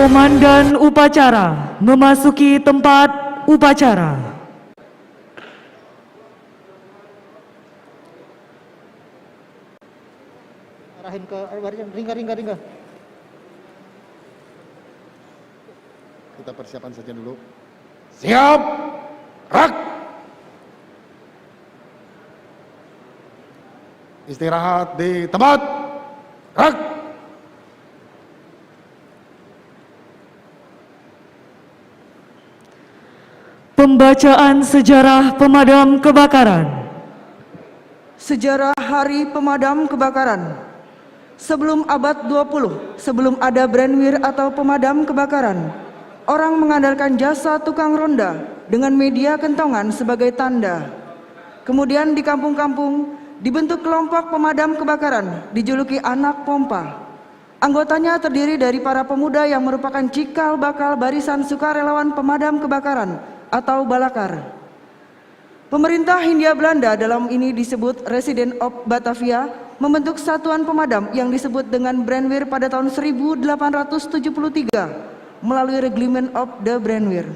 Komandan upacara memasuki tempat upacara. Arahin ke ringga. Kita persiapan saja dulu. Siap. Rak. Istirahat di tempat. Rak. Pembacaan sejarah pemadam kebakaran. Sejarah Hari Pemadam Kebakaran. Sebelum abad 20, sebelum ada brandwir atau pemadam kebakaran, orang mengandalkan jasa tukang ronda dengan media kentongan sebagai tanda. Kemudian di kampung-kampung dibentuk kelompok pemadam kebakaran, dijuluki anak pompa. Anggotanya terdiri dari para pemuda yang merupakan cikal bakal barisan sukarelawan pemadam kebakaran atau balakar. Pemerintah Hindia Belanda, dalam ini disebut Resident of Batavia, membentuk satuan pemadam yang disebut dengan brandweer pada tahun 1873 melalui Reglement of the Brandweer.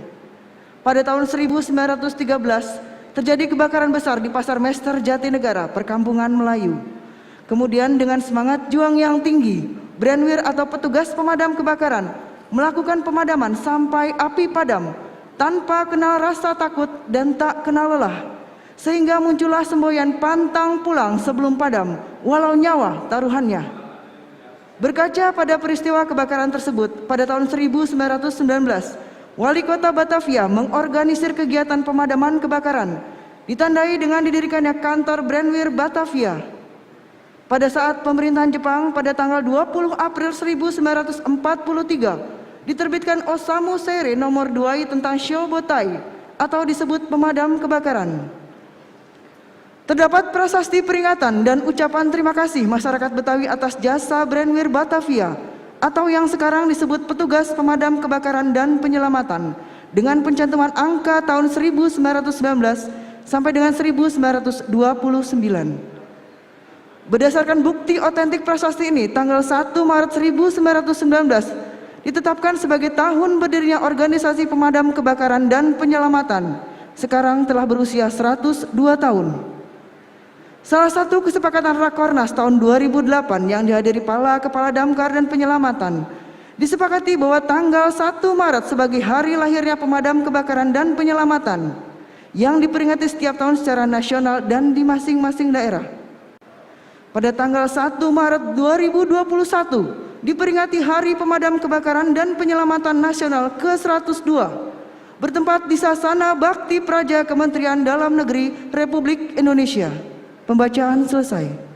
Pada tahun 1913 terjadi kebakaran besar di Pasar Mester Jatinegara, perkampungan Melayu. Kemudian dengan semangat juang yang tinggi, brandweer atau petugas pemadam kebakaran melakukan pemadaman sampai api padam tanpa kenal rasa takut dan tak kenal lelah, sehingga muncullah semboyan pantang pulang sebelum padam, walau nyawa taruhannya. Berkaca pada peristiwa kebakaran tersebut, pada tahun 1919, Wali Kota Batavia mengorganisir kegiatan pemadaman kebakaran, ditandai dengan didirikannya kantor Brandweer Batavia. Pada saat pemerintahan Jepang pada tanggal 20 April 1943, diterbitkan Osamu Seire nomor 2 tentang Shobotai atau disebut pemadam kebakaran. Terdapat prasasti peringatan dan ucapan terima kasih masyarakat Betawi atas jasa Brandweer Batavia atau yang sekarang disebut petugas pemadam kebakaran dan penyelamatan dengan pencantuman angka tahun 1919 sampai dengan 1929. Berdasarkan bukti otentik prasasti ini, tanggal 1 Maret 1919 ditetapkan sebagai tahun berdirinya organisasi pemadam kebakaran dan penyelamatan. Sekarang telah berusia 102 tahun. Salah satu kesepakatan Rakornas tahun 2008 yang dihadiri para kepala damkar dan penyelamatan, disepakati bahwa tanggal 1 Maret sebagai hari lahirnya pemadam kebakaran dan penyelamatan yang diperingati setiap tahun secara nasional dan di masing-masing daerah. Pada tanggal 1 Maret 2021 diperingati Hari Pemadam Kebakaran dan Penyelamatan Nasional ke-102 bertempat di Sasana Bakti Praja Kementerian Dalam Negeri Republik Indonesia. Pembacaan selesai.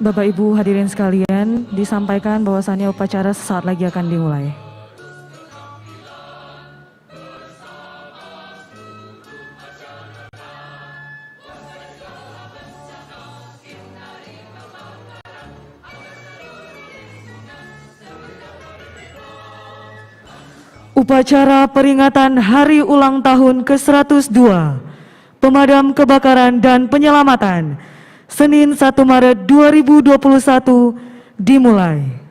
Bapak Ibu hadirin sekalian, disampaikan bahwasannya upacara sesaat lagi akan dimulai. Upacara peringatan Hari Ulang Tahun ke-102 Pemadam Kebakaran dan Penyelamatan Senin 1 Maret 2021 dimulai.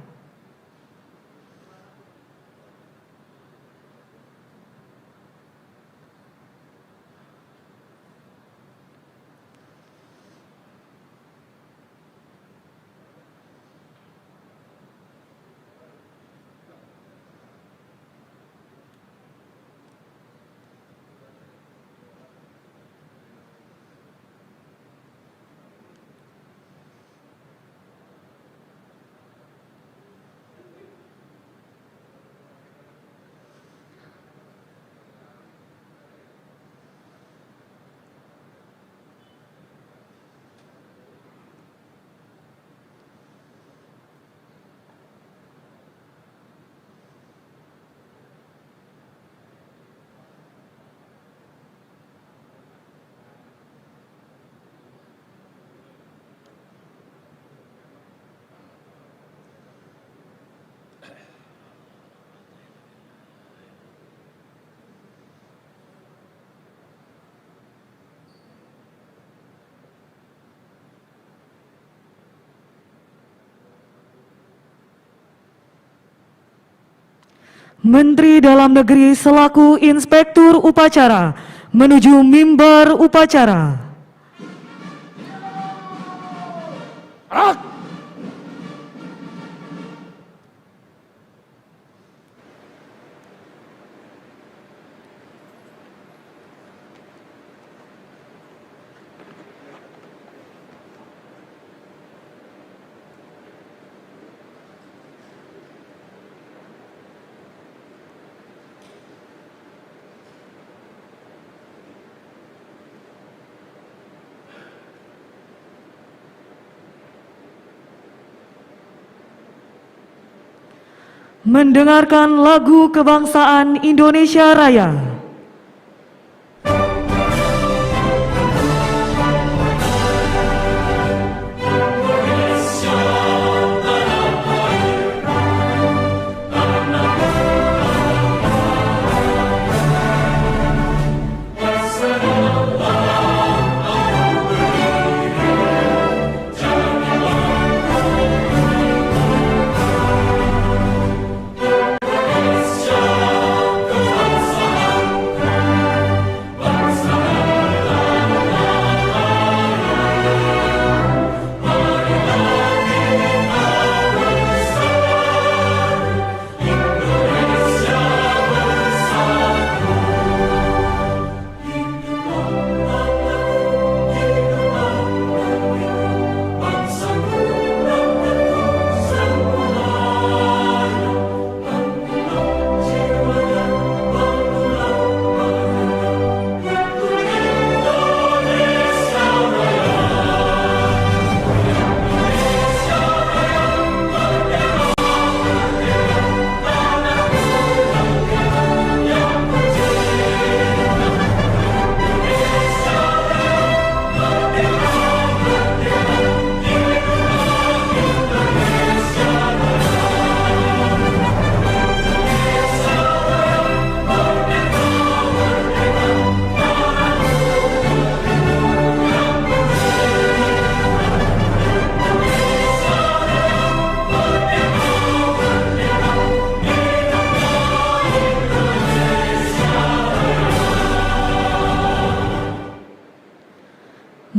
Menteri Dalam Negeri selaku Inspektur Upacara menuju mimbar upacara. Gerak! Mendengarkan lagu kebangsaan Indonesia Raya.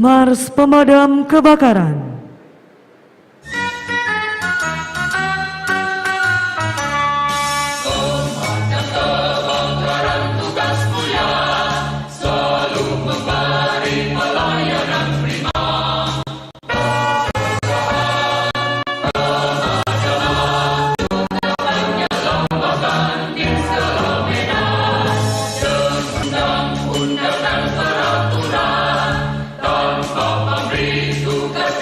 Mars Pemadam Kebakaran. Undang-undang peraturan tanpa pamrih tugas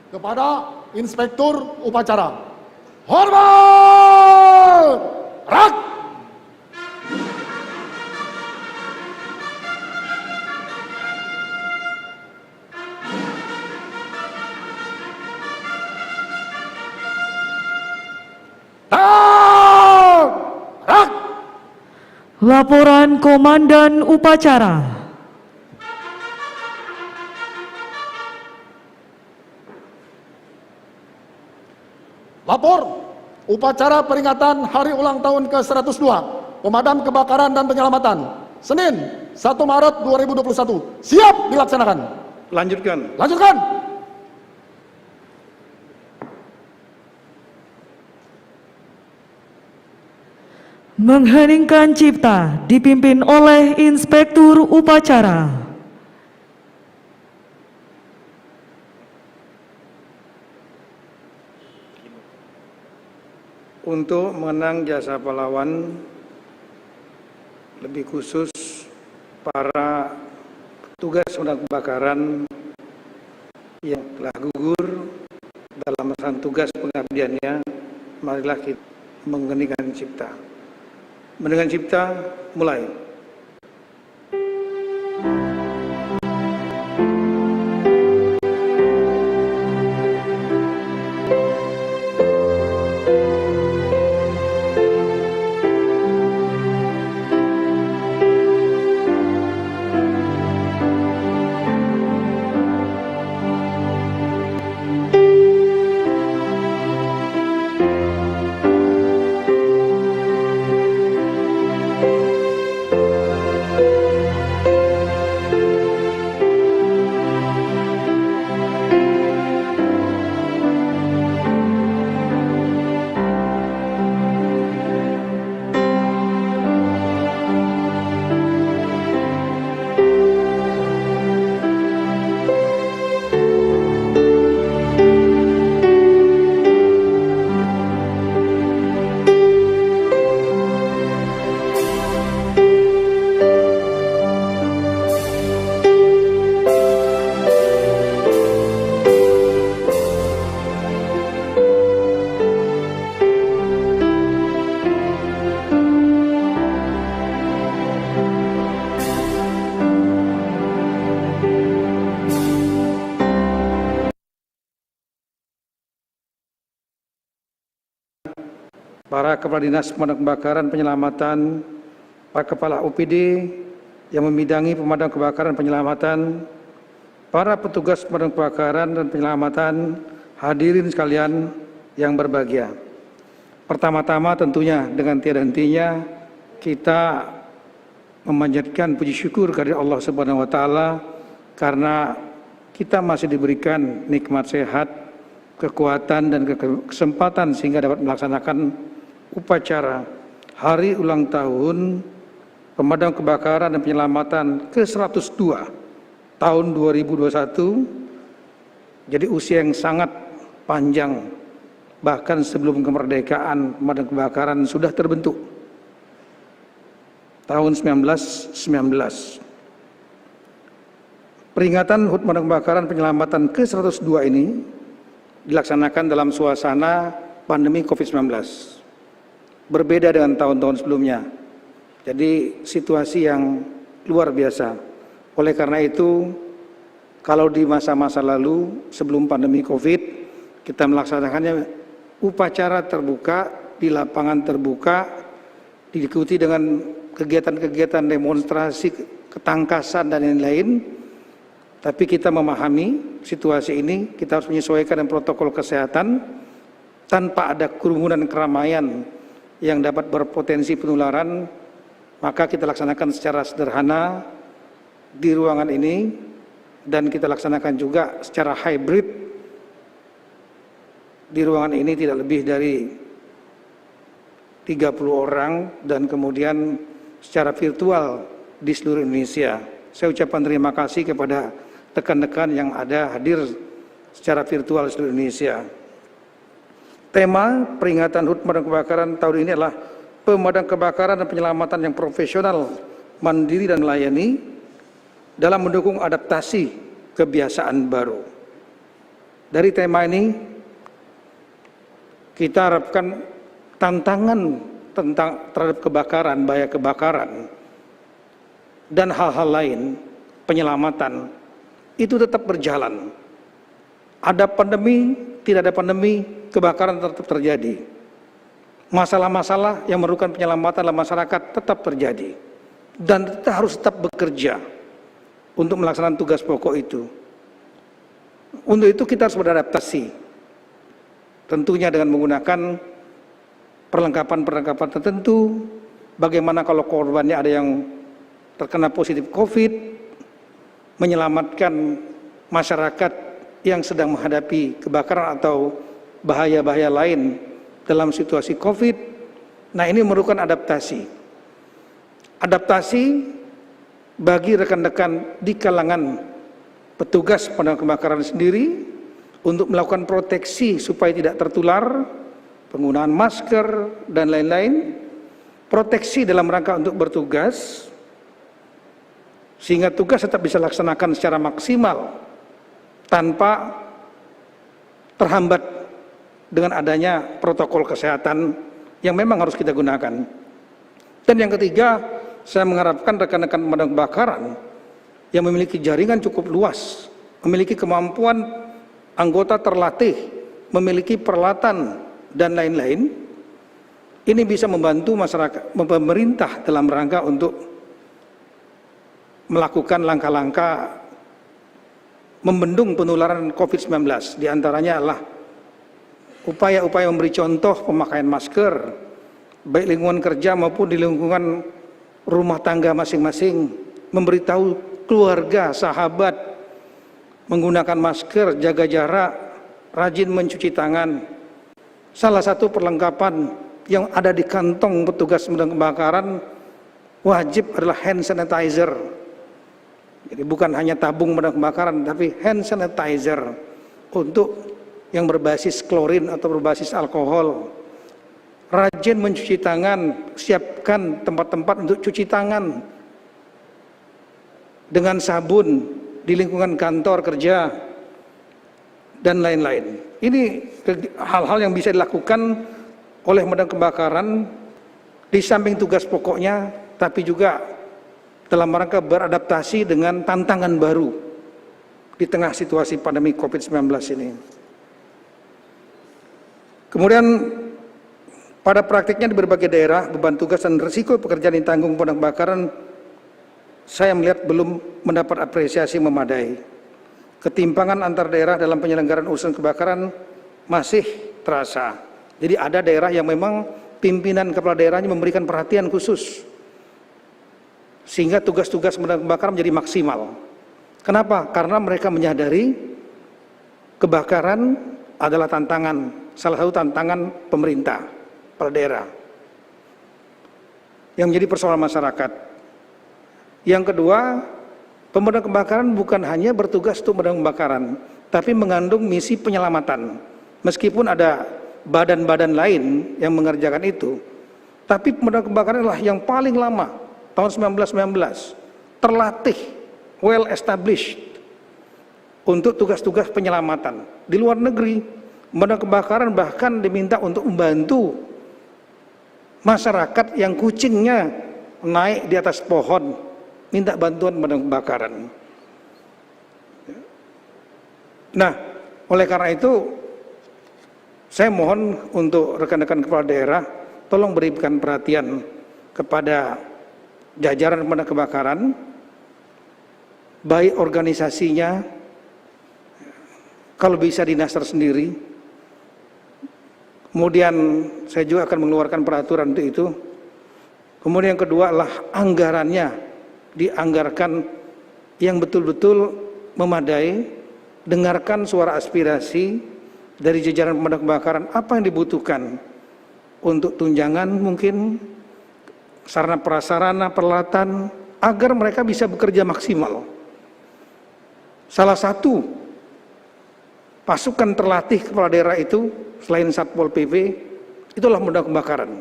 kepada Inspektur Upacara. Hormat! Rak! Rak! Laporan Komandan Upacara. Lapor upacara peringatan hari ulang tahun ke-102 Pemadam Kebakaran dan Penyelamatan Senin 1 Maret 2021 siap dilaksanakan. Lanjutkan. Lanjutkan. Mengheningkan cipta dipimpin oleh Inspektur Upacara. Untuk mengenang jasa pahlawan, lebih khusus para petugas pemadam kebakaran yang telah gugur dalam melaksanakan tugas pengabdiannya, marilah kita mengheningkan cipta. Mendengar cipta, mulai. Para Kepala Dinas Pemadam Kebakaran Penyelamatan, para Kepala OPD yang membidangi pemadam kebakaran penyelamatan, para petugas pemadam kebakaran dan penyelamatan, hadirin sekalian yang berbahagia. Pertama-tama tentunya dengan tiada hentinya kita memanjatkan puji syukur kepada Allah Subhanahu wa taala karena kita masih diberikan nikmat sehat, kekuatan dan kesempatan sehingga dapat melaksanakan upacara hari ulang tahun Pemadam Kebakaran dan Penyelamatan ke-102 tahun 2021. Jadi usia yang sangat panjang, bahkan sebelum kemerdekaan pemadam kebakaran sudah terbentuk tahun 1919. Peringatan HUT Pemadam Kebakaran Penyelamatan ke-102 ini dilaksanakan dalam suasana pandemi COVID-19. Berbeda dengan tahun-tahun sebelumnya. Jadi situasi yang luar biasa. Oleh karena itu, kalau di masa-masa lalu sebelum pandemi COVID, kita melaksanakannya upacara terbuka di lapangan terbuka, diikuti dengan kegiatan-kegiatan demonstrasi, ketangkasan dan lain-lain. Tapi kita memahami situasi ini, kita harus menyesuaikan dengan protokol kesehatan tanpa ada kerumunan keramaian yang dapat berpotensi penularan, maka kita laksanakan secara sederhana di ruangan ini dan kita laksanakan juga secara hybrid di ruangan ini tidak lebih dari 30 orang dan kemudian secara virtual di seluruh Indonesia. Saya ucapkan terima kasih kepada rekan-rekan yang ada hadir secara virtual di seluruh Indonesia. Tema peringatan HUT Pemadam Kebakaran tahun ini adalah pemadam kebakaran dan penyelamatan yang profesional, mandiri dan melayani dalam mendukung adaptasi kebiasaan baru. Dari tema ini kita harapkan tantangan terhadap kebakaran, bahaya kebakaran, dan hal-hal lain, penyelamatan, itu tetap berjalan. Ada pandemi, tidak ada pandemi, kebakaran tetap terjadi. Masalah-masalah yang memerlukan penyelamatan dalam masyarakat tetap terjadi. Dan kita harus tetap bekerja untuk melaksanakan tugas pokok itu. Untuk itu kita harus beradaptasi. Tentunya dengan menggunakan perlengkapan-perlengkapan tertentu. Bagaimana kalau korbannya ada yang terkena positif COVID, menyelamatkan masyarakat yang sedang menghadapi kebakaran atau bahaya-bahaya lain dalam situasi COVID. Nah, ini memerlukan adaptasi. Adaptasi bagi rekan-rekan di kalangan petugas pemadam kebakaran sendiri untuk melakukan proteksi supaya tidak tertular, penggunaan masker dan lain-lain, proteksi dalam rangka untuk bertugas, sehingga tugas tetap bisa dilaksanakan secara maksimal tanpa terhambat dengan adanya protokol kesehatan yang memang harus kita gunakan. Dan yang ketiga, saya mengharapkan rekan-rekan pemadam kebakaran yang memiliki jaringan cukup luas, memiliki kemampuan, anggota terlatih, memiliki peralatan dan lain-lain, ini bisa membantu masyarakat, pemerintah dalam rangka untuk melakukan langkah-langkah membendung penularan COVID-19. Di antaranya adalah upaya-upaya memberi contoh pemakaian masker, baik lingkungan kerja maupun di lingkungan rumah tangga masing-masing, memberitahu keluarga, sahabat, menggunakan masker, jaga jarak, rajin mencuci tangan. Salah satu perlengkapan yang ada di kantong petugas pemadam kebakaran wajib adalah hand sanitizer. Jadi bukan hanya tabung pemadam kebakaran, tapi hand sanitizer untuk yang berbasis klorin atau berbasis alkohol. Rajin mencuci tangan, siapkan tempat-tempat untuk cuci tangan dengan sabun di lingkungan kantor kerja dan lain-lain. Ini hal-hal yang bisa dilakukan oleh pemadam kebakaran di samping tugas pokoknya, tapi juga dalam rangka beradaptasi dengan tantangan baru di tengah situasi pandemi COVID-19 ini. Kemudian pada praktiknya di berbagai daerah, beban tugas dan risiko pekerjaan yang ditanggung pemadam kebakaran saya melihat belum mendapat apresiasi memadai. Ketimpangan antar daerah dalam penyelenggaraan urusan kebakaran masih terasa. Jadi ada daerah yang memang pimpinan kepala daerahnya memberikan perhatian khusus, sehingga tugas-tugas pemadam kebakaran menjadi maksimal. Kenapa? Karena mereka menyadari kebakaran adalah tantangan, salah satu tantangan pemerintah, kepala daerah, yang menjadi persoalan masyarakat. Yang kedua, pemadam kebakaran bukan hanya bertugas untuk pemadam kebakaran, tapi mengandung misi penyelamatan. Meskipun ada badan-badan lain yang mengerjakan itu, tapi pemadam kebakaran adalah yang paling lama, tahun 1919, terlatih, well established untuk tugas-tugas penyelamatan. Di luar negeri, pemadam kebakaran bahkan diminta untuk membantu masyarakat yang kucingnya naik di atas pohon, minta bantuan pemadam kebakaran. Nah, oleh karena itu saya mohon untuk rekan-rekan kepala daerah, tolong berikan perhatian kepada jajaran pemadam kebakaran, baik organisasinya, kalau bisa di Nasr sendiri. Kemudian saya juga akan mengeluarkan peraturan untuk itu. Kemudian yang kedua adalah anggarannya dianggarkan yang betul-betul memadai, dengarkan suara aspirasi dari jajaran pemadam kebakaran, apa yang dibutuhkan untuk tunjangan mungkin, sarana prasarana, peralatan, agar mereka bisa bekerja maksimal. Salah satu pasukan terlatih kepala daerah itu, selain Satpol PP, itulah pemadam kebakaran,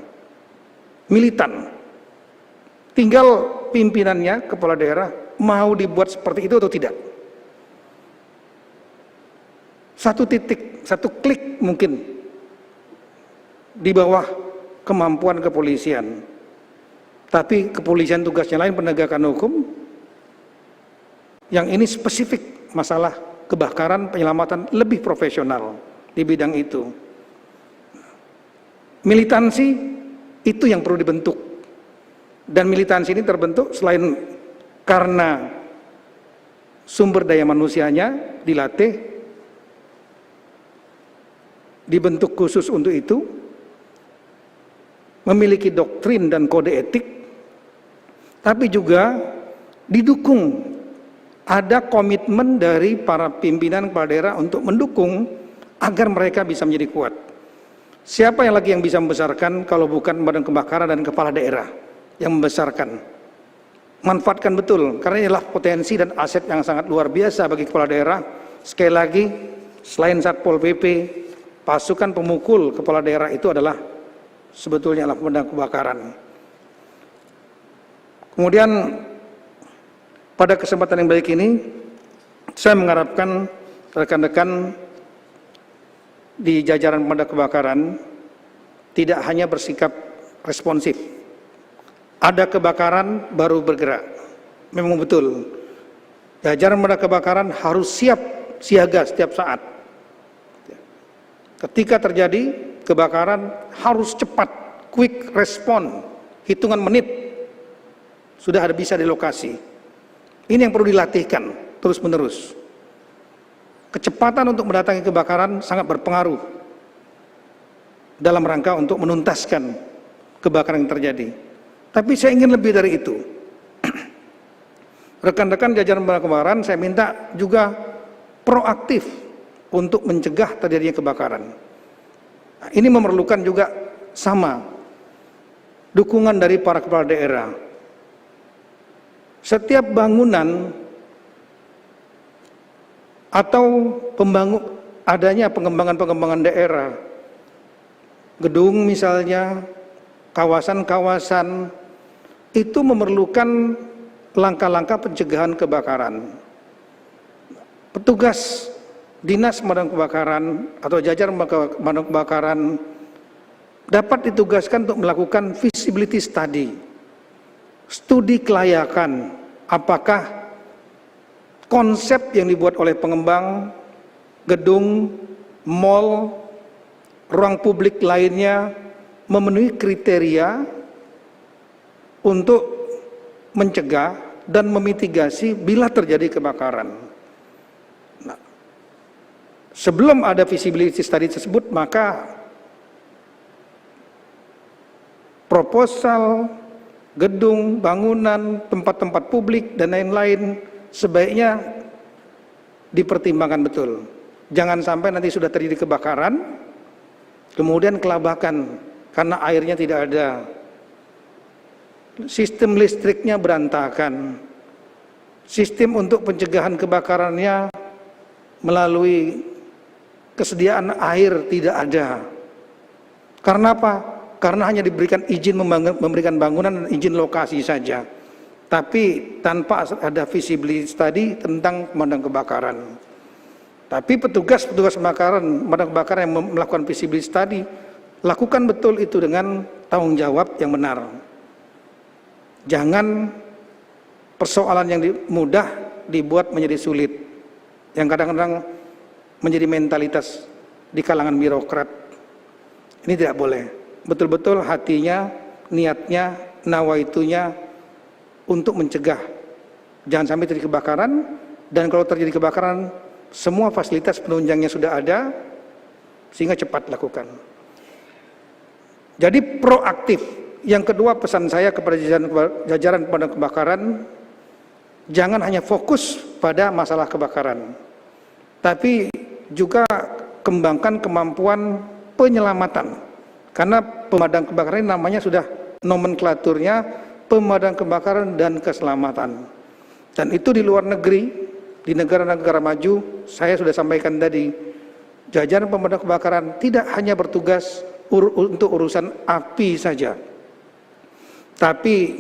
militan. Tinggal pimpinannya, kepala daerah, mau dibuat seperti itu atau tidak. satu titik, satu klik mungkin di bawah kemampuan kepolisian. Tapi kepolisian tugasnya lain, penegakan hukum. Yang ini spesifik masalah kebakaran, penyelamatan, lebih profesional di bidang itu. Militansi itu yang perlu dibentuk. Dan militansi ini terbentuk selain karena sumber daya manusianya dilatih, dibentuk khusus untuk itu, memiliki doktrin dan kode etik, tapi juga didukung, ada komitmen dari para pimpinan kepala daerah untuk mendukung agar mereka bisa menjadi kuat. Siapa yang lagi yang bisa membesarkan kalau bukan Pemadam Kebakaran dan kepala daerah yang membesarkan? Manfaatkan betul, karena inilah potensi dan aset yang sangat luar biasa bagi kepala daerah. Sekali lagi, selain Satpol PP, pasukan pemukul kepala daerah itu adalah sebetulnya adalah pemadam kebakaran. Kemudian pada kesempatan yang baik ini, saya mengharapkan rekan-rekan di jajaran pemadam kebakaran tidak hanya bersikap responsif. Ada kebakaran baru bergerak. Memang betul, jajaran pemadam kebakaran harus siap siaga setiap saat. Ketika terjadi kebakaran harus cepat, quick respon, hitungan menit sudah ada bisa di lokasi. Ini yang perlu dilatihkan terus-menerus. Kecepatan untuk mendatangi kebakaran sangat berpengaruh dalam rangka untuk menuntaskan kebakaran yang terjadi. Tapi saya ingin lebih dari itu. Rekan-rekan jajaran pemadam kebakaran saya minta juga proaktif untuk mencegah terjadinya kebakaran. Nah, ini memerlukan juga sama dukungan dari para kepala daerah. Setiap bangunan atau adanya pengembangan daerah, gedung misalnya, kawasan-kawasan, itu memerlukan langkah-langkah pencegahan kebakaran. Petugas Dinas Pemadam Kebakaran atau jajaran pemadam kebakaran dapat ditugaskan untuk melakukan feasibility study, studi kelayakan, apakah konsep yang dibuat oleh pengembang, gedung, mal, ruang publik lainnya memenuhi kriteria untuk mencegah dan memitigasi bila terjadi kebakaran. Nah, sebelum ada feasibility study tersebut, maka proposal, gedung, bangunan, tempat-tempat publik, dan lain-lain sebaiknya dipertimbangkan betul. Jangan sampai nanti sudah terjadi kebakaran, kemudian kelabakan karena airnya tidak ada, sistem listriknya berantakan, sistem untuk pencegahan kebakarannya melalui kesediaan air tidak ada. Karena apa? Karena hanya diberikan izin memberikan bangunan dan izin lokasi saja, tapi tanpa ada feasibility study tentang pemadam kebakaran. Tapi petugas pemadam kebakaran yang melakukan feasibility study, lakukan betul itu dengan tanggung jawab yang benar. Jangan persoalan yang mudah dibuat menjadi sulit, yang kadang-kadang menjadi mentalitas di kalangan birokrat. Ini tidak boleh. Betul-betul hatinya, niatnya, nawaitunya untuk mencegah. Jangan sampai terjadi kebakaran, dan kalau terjadi kebakaran, semua fasilitas penunjangnya sudah ada, sehingga cepat lakukan. Jadi proaktif. Yang kedua, pesan saya kepada jajaran pemadam kebakaran, jangan hanya fokus pada masalah kebakaran, tapi juga kembangkan kemampuan penyelamatan. Karena pemadam kebakaran ini namanya sudah nomenklaturnya pemadam kebakaran dan keselamatan. Dan itu di luar negeri, di negara-negara maju, saya sudah sampaikan tadi, jajaran pemadam kebakaran tidak hanya bertugas untuk urusan api saja, tapi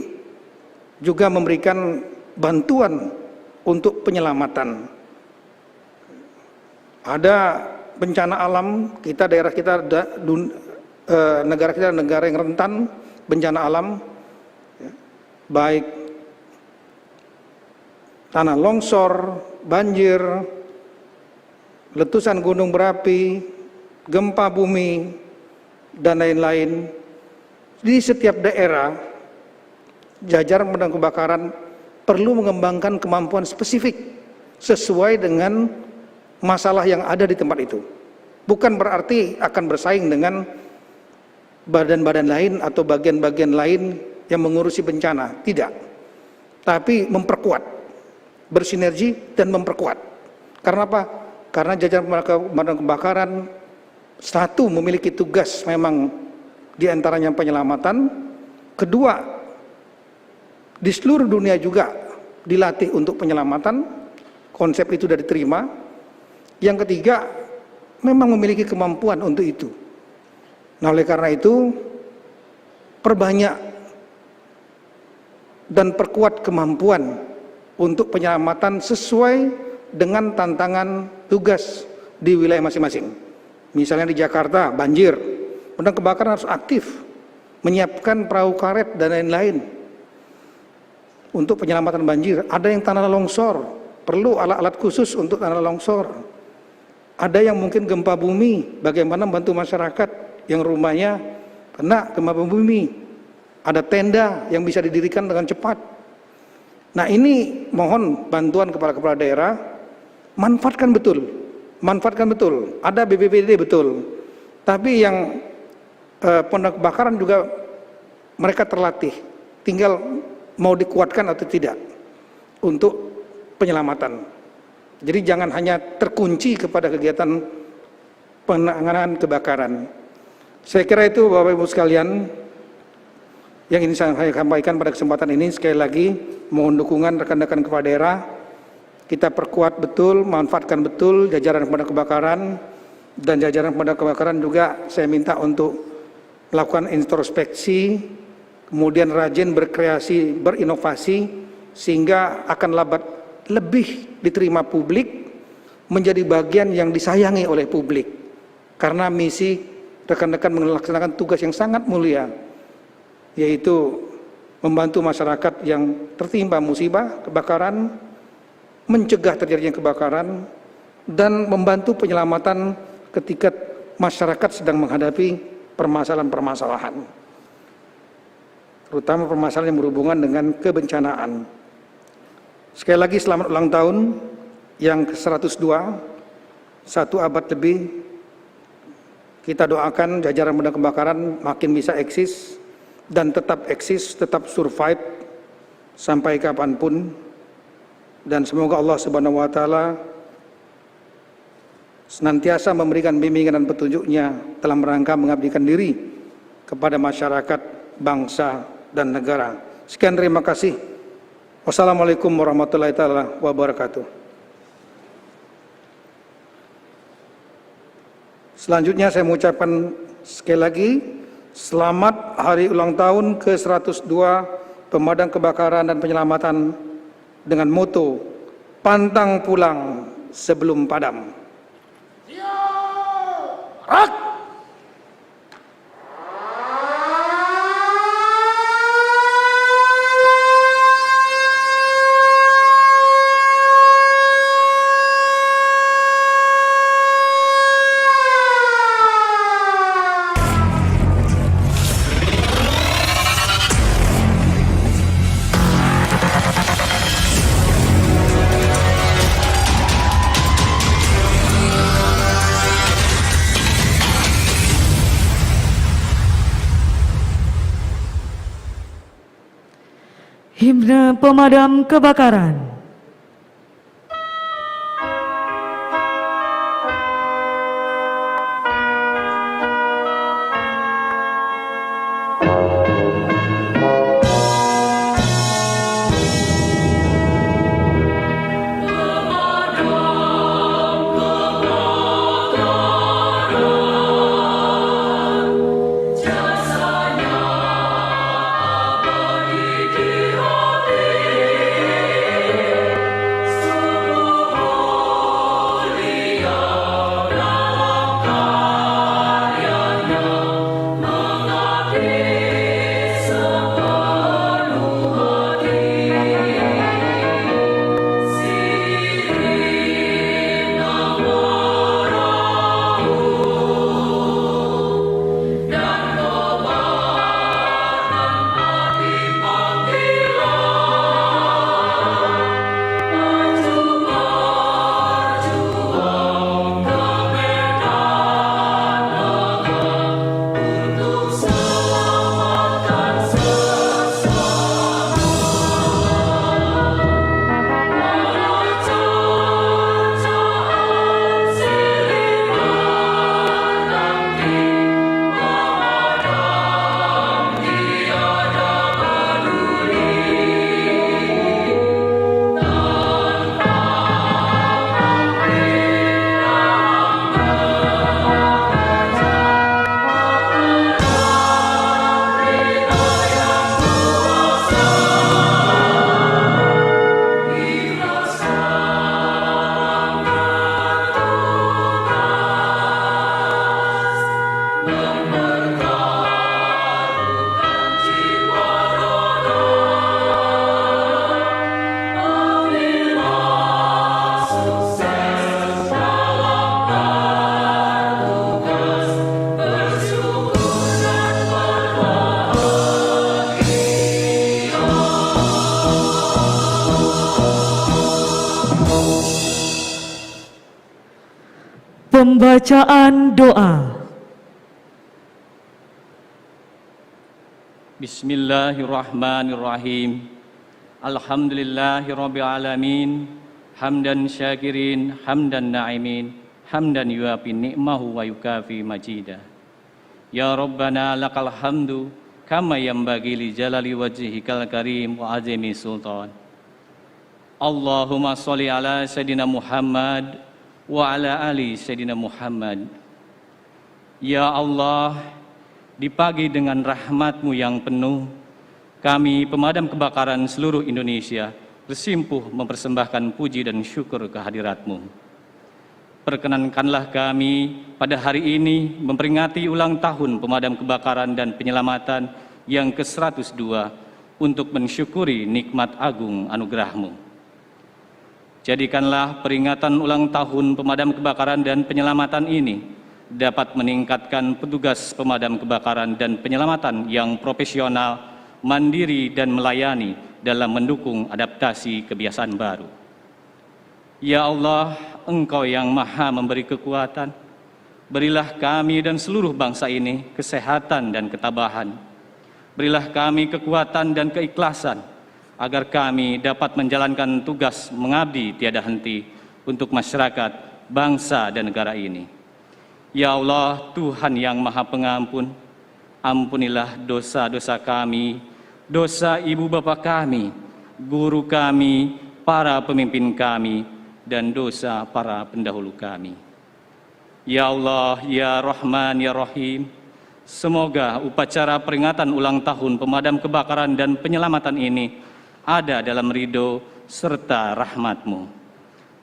juga memberikan bantuan untuk penyelamatan. ada bencana alam, daerah kita, negara kita negara yang rentan bencana alam, ya, baik tanah longsor, banjir, letusan gunung berapi, gempa bumi, dan lain-lain. Di setiap daerah, jajaran pemadam kebakaran perlu mengembangkan kemampuan spesifik sesuai dengan masalah yang ada di tempat itu. Bukan berarti akan bersaing dengan badan-badan lain atau bagian-bagian lain yang mengurusi bencana, tidak. Tapi memperkuat, bersinergi dan memperkuat. Karena apa? Karena jajaran pemadam kebakaran satu memiliki tugas memang diantaranya penyelamatan, kedua di seluruh dunia juga dilatih untuk penyelamatan, konsep itu sudah diterima. Yang ketiga, memang memiliki kemampuan untuk itu. Nah, oleh karena itu, perbanyak dan perkuat kemampuan untuk penyelamatan sesuai dengan tantangan tugas di wilayah masing-masing. Misalnya di Jakarta, banjir, pemadam kebakaran harus aktif, menyiapkan perahu karet dan lain-lain untuk penyelamatan banjir. Ada yang tanah longsor, perlu alat-alat khusus untuk tanah longsor. Ada yang mungkin gempa bumi, bagaimana membantu masyarakat yang rumahnya kena gempa bumi. Ada tenda yang bisa didirikan dengan cepat. Nah, ini mohon bantuan kepala-kepala daerah, manfaatkan betul. Ada BPBD betul. Tapi yang pemadam kebakaran juga mereka terlatih. Tinggal mau dikuatkan atau tidak untuk penyelamatan. Jadi jangan hanya terkunci kepada kegiatan penanganan kebakaran. Saya kira itu Bapak Ibu sekalian yang ingin saya sampaikan pada kesempatan ini. Sekali lagi mohon dukungan rekan-rekan kepala daerah. Kita perkuat betul, manfaatkan betul jajaran pemadam kebakaran, dan jajaran pemadam kebakaran juga saya minta untuk melakukan introspeksi, kemudian rajin berkreasi, berinovasi, sehingga akan lebih diterima publik, menjadi bagian yang disayangi oleh publik. Karena misi rekan-rekan melaksanakan tugas yang sangat mulia, yaitu membantu masyarakat yang tertimpa musibah kebakaran, mencegah terjadinya kebakaran, dan membantu penyelamatan ketika masyarakat sedang menghadapi permasalahan-permasalahan, terutama permasalahan yang berhubungan dengan kebencanaan. Sekali lagi selamat ulang tahun yang ke-102, 1 abad lebih. Kita doakan jajaran pemadam kebakaran makin bisa eksis dan tetap eksis, tetap survive sampai kapanpun. Dan semoga Allah Subhanahu wa Ta'ala senantiasa memberikan bimbingan dan petunjuknya dalam rangka mengabdikan diri kepada masyarakat, bangsa, dan negara. Sekian, terima kasih. Wassalamualaikum warahmatullahi wabarakatuh. Selanjutnya saya mengucapkan sekali lagi selamat hari ulang tahun ke-102 Pemadam Kebakaran dan Penyelamatan dengan moto pantang pulang sebelum padam. Siap! Himne Pemadam Kebakaran. Jasanya abadi di hati. Pembacaan doa. Bismillahirrahmanirrahim. Alhamdulillahirabbil alamin. Hamdan syakirin, hamdan na'imin, hamdan yuafi ni'mahu wa yukafi majida. Ya Rabbana lakal hamdu kama yanbaghi li jalali wajhikal karim wa azimi sultan. Allahumma sholli ala Sayyidina Muhammad wa ala ali Sayyidina Muhammad. Ya Allah, di pagi dengan rahmat-Mu yang penuh, kami pemadam kebakaran seluruh Indonesia bersimpuh mempersembahkan puji dan syukur kehadirat-Mu. Perkenankanlah kami pada hari ini memperingati ulang tahun pemadam kebakaran dan penyelamatan yang ke-102 untuk mensyukuri nikmat agung anugerah-Mu. Jadikanlah peringatan ulang tahun pemadam kebakaran dan penyelamatan ini dapat meningkatkan petugas pemadam kebakaran dan penyelamatan yang profesional, mandiri dan melayani dalam mendukung adaptasi kebiasaan baru. Ya Allah, Engkau yang Maha memberi kekuatan, berilah kami dan seluruh bangsa ini kesehatan dan ketabahan. Berilah kami kekuatan dan keikhlasan, agar kami dapat menjalankan tugas mengabdi tiada henti untuk masyarakat, bangsa dan negara ini. Ya Allah, Tuhan yang Maha Pengampun, ampunilah dosa-dosa kami, dosa ibu bapa kami, guru kami, para pemimpin kami, dan dosa para pendahulu kami. Ya Allah, ya Rahman, ya Rahim, semoga upacara peringatan ulang tahun pemadam kebakaran dan penyelamatan ini ada dalam ridho serta rahmat-Mu.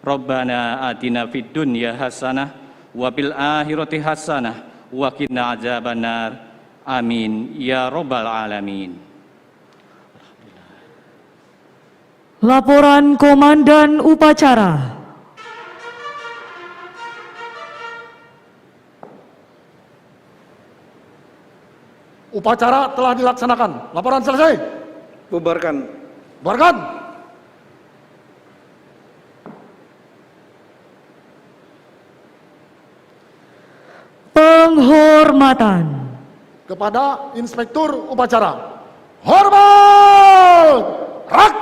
Rabbana atina fid dunya hasanah wa fil akhirati hasanah wa qina adzabannar. Amin ya rabbal alamin. Laporan Komandan Upacara. Upacara telah dilaksanakan. Laporan selesai. Bubarkan. Bubarkan. Penghormatan Kepada Inspektur Upacara. Hormat! Rak!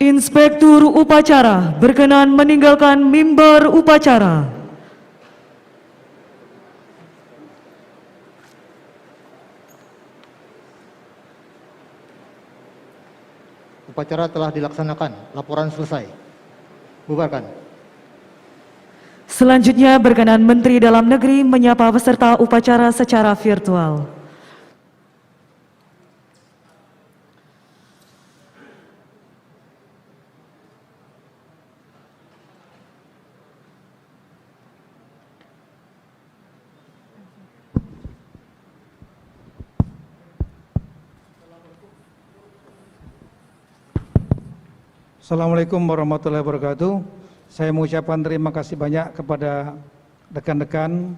Inspektur Upacara berkenan meninggalkan mimbar upacara. Upacara telah dilaksanakan. Laporan selesai. Bubarkan. Selanjutnya berkenan Menteri Dalam Negeri menyapa peserta upacara secara virtual. Assalamualaikum warahmatullahi wabarakatuh. Saya mengucapkan terima kasih banyak kepada rekan-rekan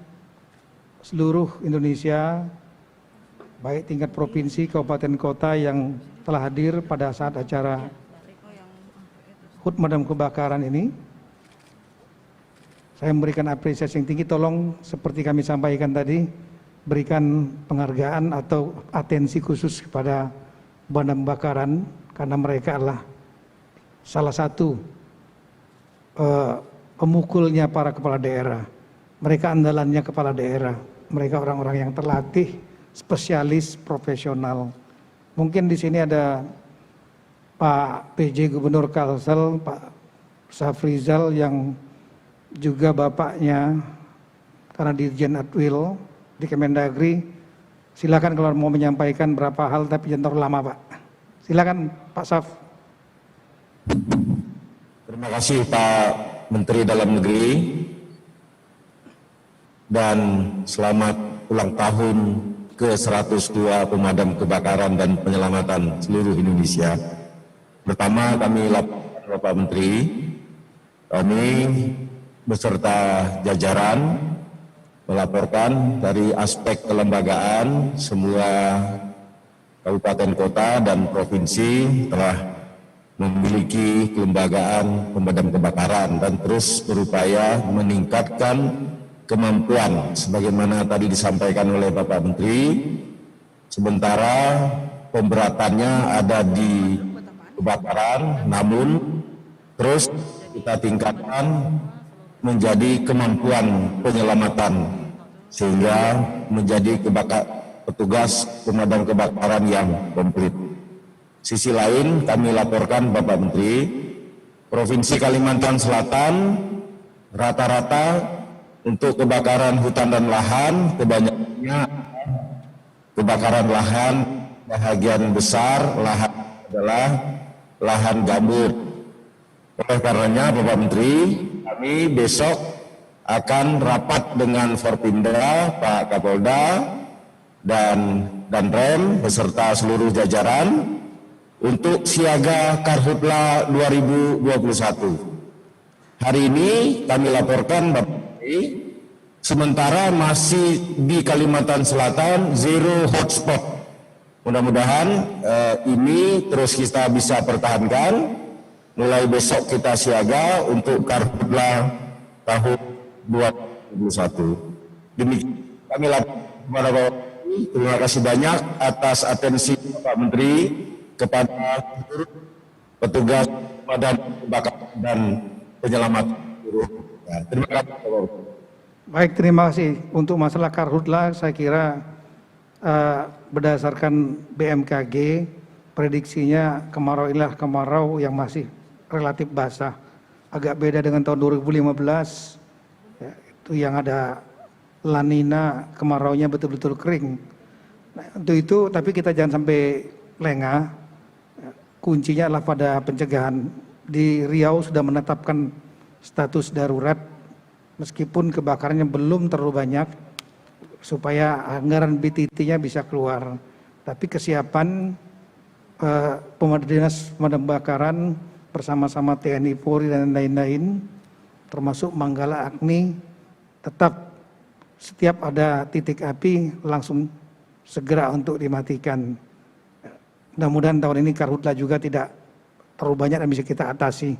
seluruh Indonesia, baik tingkat provinsi, kabupaten, kota yang telah hadir pada saat acara HUT Pemadam Kebakaran ini. Saya memberikan apresiasi yang tinggi, tolong seperti kami sampaikan tadi, berikan penghargaan atau atensi khusus kepada pemadam kebakaran, karena mereka adalah salah satu pemukulnya para kepala daerah. Mereka andalannya kepala daerah. Mereka orang-orang yang terlatih, spesialis, profesional. Mungkin di sini ada Pak PJ Gubernur Kalsel, Pak Safrizal yang juga bapaknya karena Dirjen Atwil di Kemendagri. Silakan kalau mau menyampaikan berapa hal, tapi jangan terlalu lama, Pak. Silakan Pak Saf. Terima kasih Pak Menteri Dalam Negeri, dan selamat ulang tahun ke-102 Pemadam Kebakaran dan Penyelamatan seluruh Indonesia. Pertama kami laporkan Bapak Menteri, kami beserta jajaran melaporkan dari aspek kelembagaan semua kabupaten kota dan provinsi telah memiliki kelembagaan pemadam kebakaran dan terus berupaya meningkatkan kemampuan sebagaimana tadi disampaikan oleh Bapak Menteri. Sementara pemberatannya ada di kebakaran, namun terus kita tingkatkan menjadi kemampuan penyelamatan sehingga menjadi petugas pemadam kebakaran yang komplit. Sisi lain kami laporkan Bapak Menteri, Provinsi Kalimantan Selatan rata-rata untuk kebakaran hutan dan lahan kebanyakannya kebakaran lahan, bahagian besar lahan adalah lahan gambut. Oleh karenanya Bapak Menteri, kami besok akan rapat dengan Forpinda, Pak Kapolda, dan Danrem beserta seluruh jajaran untuk siaga Karhutla 2021. Hari ini kami laporkan Bapak Menteri, sementara masih di Kalimantan Selatan zero hotspot. Mudah-mudahan ini terus kita bisa pertahankan. Mulai besok kita siaga untuk Karhutla tahun 2021. Demikian kami laporkan kepada Bapak Menteri. Terima kasih banyak atas atensi Bapak Menteri kepada seluruh petugas pemadam kebakaran dan penyelamatan. Terima kasih Bapak Menteri. Baik, terima kasih. Untuk masalah Karhutla, saya kira berdasarkan BMKG, prediksinya kemarau inilah kemarau yang masih relatif basah. Agak beda dengan tahun 2015, ya, itu yang ada La Nina, kemaraunya betul-betul kering. Nah, untuk itu, tapi kita jangan sampai lengah. Kuncinya adalah pada pencegahan. Di Riau sudah menetapkan status darurat, meskipun kebakarannya belum terlalu banyak, supaya anggaran BTT-nya bisa keluar. Tapi kesiapan Dinas Pemadam Kebakaran bersama-sama TNI, Polri dan lain-lain, termasuk Manggala Agni, tetap setiap ada titik api langsung segera untuk dimatikan. Mudah-mudahan tahun ini Karhutla juga tidak terlalu banyak dan bisa kita atasi.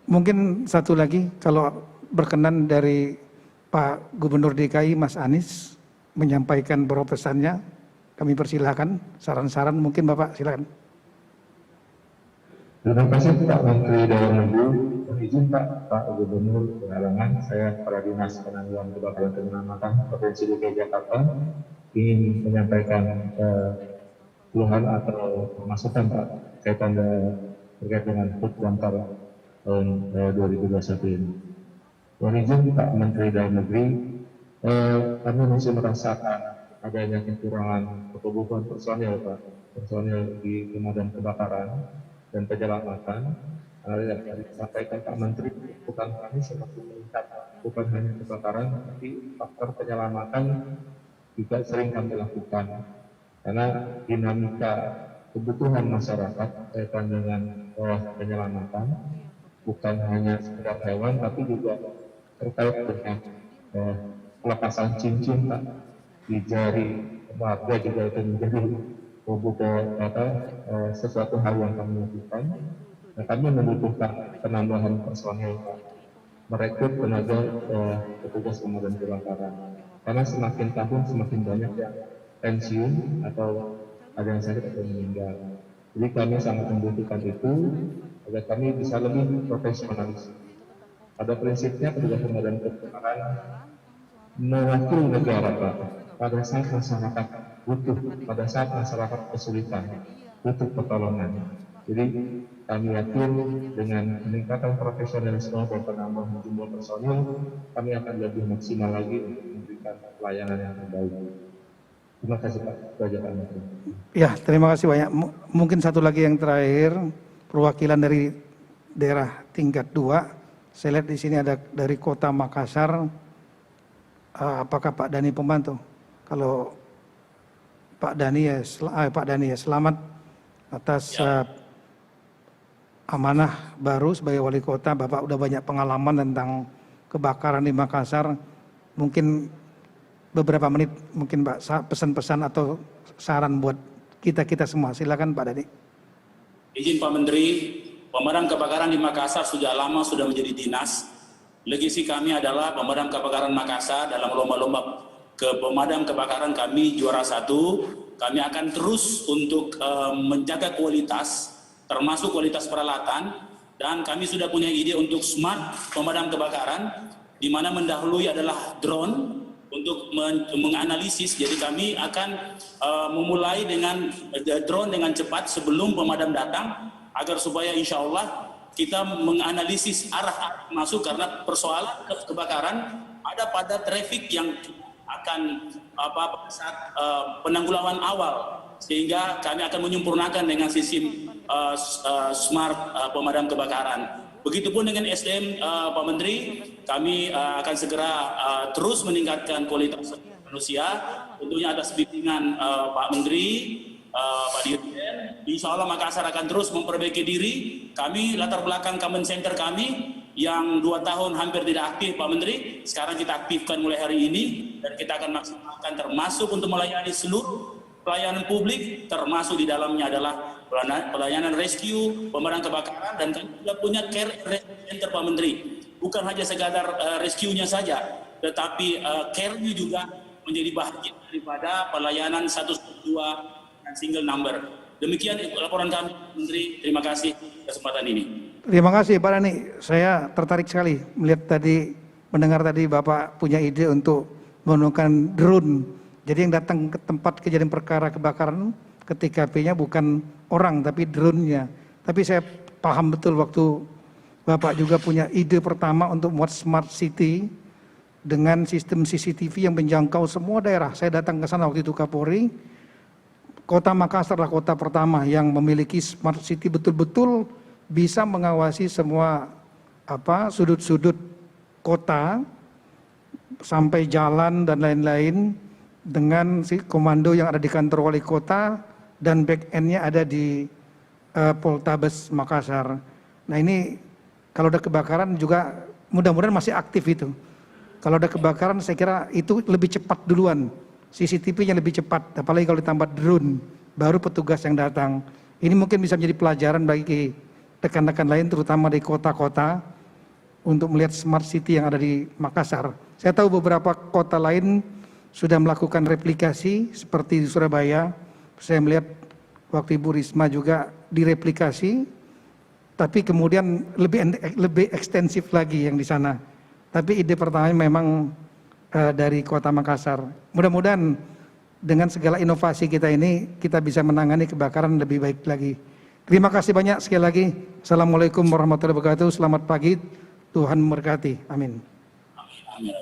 Mungkin satu lagi, kalau berkenan dari Pak Gubernur DKI Mas Anies menyampaikan beberapa pesannya, kami persilahkan saran-saran, mungkin Bapak silakan. Terima kasih Pak Menteri Dalam Negeri. Izin Pak Gubernur berhalangan, saya Kepala Dinas Penanggulangan Kebakaran dan Penyelamatan Provinsi DKI Jakarta ingin menyampaikan keluhan atau masukan Pak kaitan terkait dengan HUT Lantar tahun 2021 ini. Mohon izin Pak Menteri Dalam Negeri, kami masih merasakan adanya kekurangan kebutuhan personil Pak, personil di pemadam kebakaran dan penyelamatan. Yang disampaikan Pak Menteri, bukan kami semakin meningkat, bukan hanya kebakaran, tapi faktor penyelamatan juga sering kami lakukan. Karena dinamika kebutuhan masyarakat kaitan dengan penyelamatan bukan hanya sekedar hewan, tapi juga terkait dengan pelepasan cincin Pak di jari warga juga itu menjadi sesuatu hal yang kami lakukan. Nah, kami membutuhkan penambahan personil Pak, merekrut tenaga petugas pemadam kebakaran. Karena semakin tahun semakin banyak yang pensiun atau ada yang sakit atau meninggal. Jadi kami sangat membutuhkan itu agar kami bisa lebih profesionalis. Pada prinsipnya petugas pemadam kebakaran mewakili negara Pak. Pada saat masyarakat butuh, pada saat masyarakat kesulitan, butuh pertolongan. Jadi kami yakin dengan peningkatan profesionalisme dan penambahan jumlah personil, kami akan lebih maksimal lagi untuk memberikan pelayanan yang terbaik. Terima kasih Pak. Ya, terima kasih banyak. Mungkin satu lagi yang terakhir, perwakilan dari daerah tingkat 2. Saya lihat di sini ada dari Kota Makassar. Apakah Pak Dani pembantu? Kalau Pak Dani ya, selamat atas amanah baru sebagai wali kota. Bapak udah banyak pengalaman tentang kebakaran di Makassar. Mungkin beberapa menit, mungkin Pak, pesan-pesan atau saran buat kita semua. Silakan Pak Dadi. Izin Pak Menteri, pemadam kebakaran di Makassar sudah lama sudah menjadi dinas. Legasi kami adalah pemadam kebakaran Makassar dalam lomba-lomba pemadam kebakaran kami juara 1. Kami akan terus untuk menjaga kualitas, termasuk kualitas peralatan, dan kami sudah punya ide untuk smart pemadam kebakaran, di mana mendahului adalah drone untuk menganalisis. Jadi kami akan memulai dengan drone dengan cepat sebelum pemadam datang, agar supaya insya Allah kita menganalisis arah masuk, karena persoalan kebakaran ada pada traffic yang akan saat penanggulangan awal, sehingga kami akan menyempurnakan dengan sistem smart pemadam kebakaran. Begitupun dengan SDM Pak Menteri, kami akan segera terus meningkatkan kualitas manusia, tentunya atas bimbingan Pak Menteri, Pak Dirjen. Insya Allah Makassar akan terus memperbaiki diri. Kami latar belakang command center kami yang 2 tahun hampir tidak aktif Pak Menteri, sekarang kita aktifkan mulai hari ini, dan kita akan maksimalkan termasuk untuk melayani seluruh pelayanan publik, termasuk di dalamnya adalah pelayanan rescue, pemadam kebakaran, dan kami juga punya care center Pak Menteri. Bukan hanya sekadar rescue-nya saja, tetapi care-nya juga menjadi bagian daripada pelayanan 112 dan single number. Demikian laporan kami, Menteri. Terima kasih kesempatan ini. Terima kasih Pak Dani. Saya tertarik sekali mendengar tadi Bapak punya ide untuk menggunakan drone. Jadi yang datang ke tempat kejadian perkara kebakaran ke TKP-nya bukan orang tapi drone-nya. Tapi saya paham betul waktu Bapak juga punya ide pertama untuk membuat smart city dengan sistem CCTV yang menjangkau semua daerah. Saya datang ke sana waktu itu Kapolri. Kota Makassar adalah kota pertama yang memiliki smart city, betul-betul bisa mengawasi semua sudut-sudut kota sampai jalan dan lain-lain, dengan si komando yang ada di kantor wali kota dan back end-nya ada di Poltabes Makassar. Nah ini kalau ada kebakaran juga mudah-mudahan masih aktif itu. Kalau ada kebakaran saya kira itu lebih cepat duluan, CCTV-nya lebih cepat, apalagi kalau ditambah drone, baru petugas yang datang. Ini mungkin bisa menjadi pelajaran bagi rekan-rekan lain terutama di kota-kota untuk melihat smart city yang ada di Makassar. Saya tahu beberapa kota lain sudah melakukan replikasi seperti di Surabaya. Saya melihat waktu Ibu Risma juga direplikasi, tapi kemudian lebih ekstensif lagi yang di sana. Tapi ide pertamanya memang dari Kota Makassar. Mudah-mudahan dengan segala inovasi kita ini kita bisa menangani kebakaran lebih baik lagi. Terima kasih banyak sekali lagi. Assalamualaikum warahmatullahi wabarakatuh. Selamat pagi. Tuhan memberkati. Amin. Amin.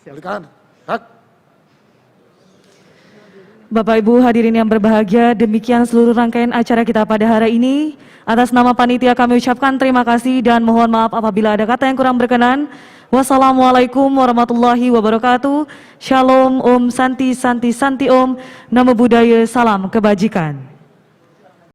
Silakan. Bapak Ibu hadirin yang berbahagia, demikian seluruh rangkaian acara kita pada hari ini. Atas nama panitia kami ucapkan terima kasih dan mohon maaf apabila ada kata yang kurang berkenan. Wassalamualaikum warahmatullahi wabarakatuh. Shalom, Om Santi Santi Santi Om. Namo Buddhaya, salam kebajikan.